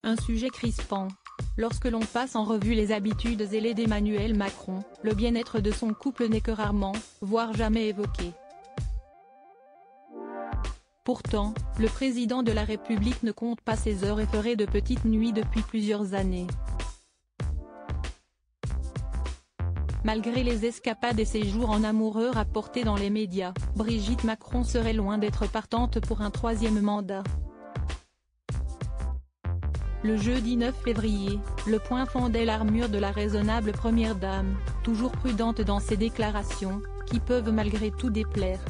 Un sujet crispant. Lorsque l'on passe en revue les habitudes zélées d'Emmanuel Macron, le bien-être de son couple n'est que rarement, voire jamais évoqué. Pourtant, le président de la République ne compte pas ses heures et ferait de petites nuits depuis plusieurs années. Malgré les escapades et séjours en amoureux rapportés dans les médias, Brigitte Macron serait loin d'être partante pour un troisième mandat. Le jeudi 9 février, Le Point fendait l'armure de la raisonnable première dame, toujours prudente dans ses déclarations, qui peuvent malgré tout déplaire.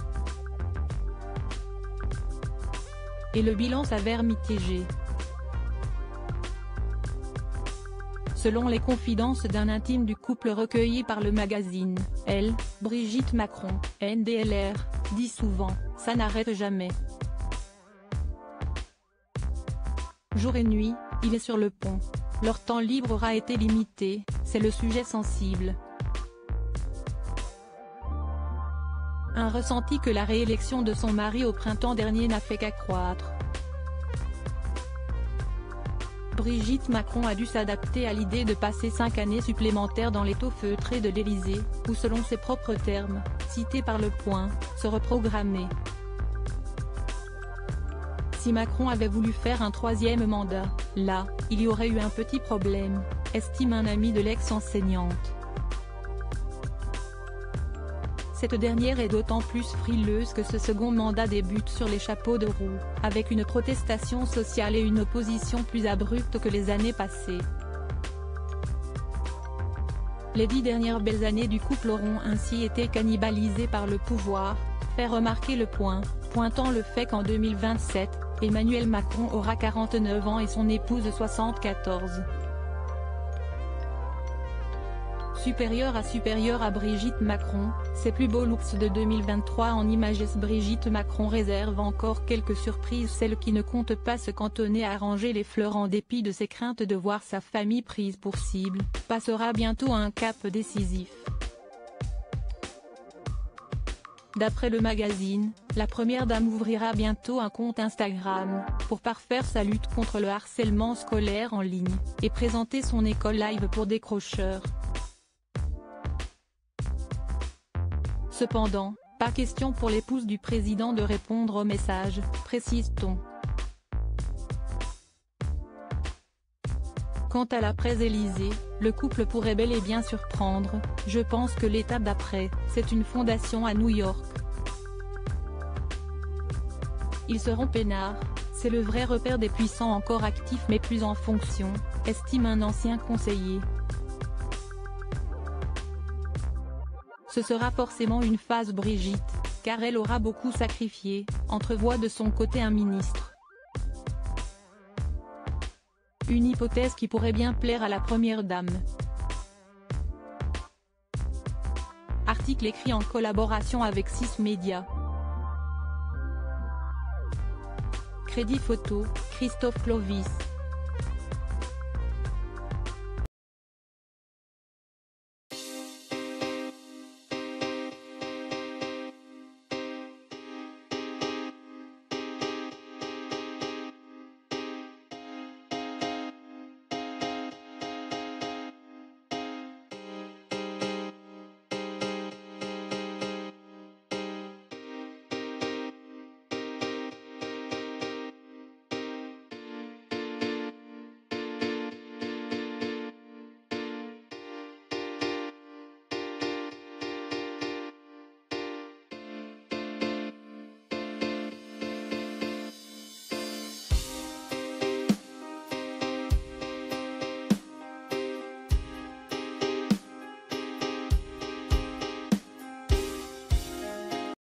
Et le bilan s'avère mitigé. Selon les confidences d'un intime du couple recueillies par le magazine, elle, Brigitte Macron, NDLR, dit souvent « ça n'arrête jamais ». Jour et nuit, il est sur le pont. Leur temps libre aura été limité, c'est le sujet sensible. Un ressenti que la réélection de son mari au printemps dernier n'a fait qu'accroître. Brigitte Macron a dû s'adapter à l'idée de passer 5 années supplémentaires dans l'étau feutré de l'Élysée, ou selon ses propres termes, cités par Le Point, se reprogrammer. Si Macron avait voulu faire un troisième mandat, là, il y aurait eu un petit problème, estime un ami de l'ex-enseignante. Cette dernière est d'autant plus frileuse que ce second mandat débute sur les chapeaux de roue, avec une protestation sociale et une opposition plus abrupte que les années passées. Les 10 dernières belles années du couple auront ainsi été cannibalisées par le pouvoir, fait remarquer Le Point, pointant le fait qu'en 2027, Emmanuel Macron aura 49 ans et son épouse 74. Supérieur à Brigitte Macron, ses plus beaux looks de 2023 en images. Brigitte Macron réserve encore quelques surprises. Celle qui ne compte pas se cantonner à ranger les fleurs en dépit de ses craintes de voir sa famille prise pour cible, passera bientôt à un cap décisif. D'après le magazine, la première dame ouvrira bientôt un compte Instagram, pour parfaire sa lutte contre le harcèlement scolaire en ligne, et présenter son école live pour décrocheurs. Cependant, pas question pour l'épouse du président de répondre aux messages, précise-t-on. Quant à l'après-Élysée, le couple pourrait bel et bien surprendre. Je pense que l'étape d'après, c'est une fondation à New York. Ils seront peinards, c'est le vrai repère des puissants encore actifs mais plus en fonction, estime un ancien conseiller. Ce sera forcément une phase Brigitte, car elle aura beaucoup sacrifié, entrevoit de son côté un ministre. Une hypothèse qui pourrait bien plaire à la première dame. Article écrit en collaboration avec 6 médias. Crédit photo, Christophe Clovis.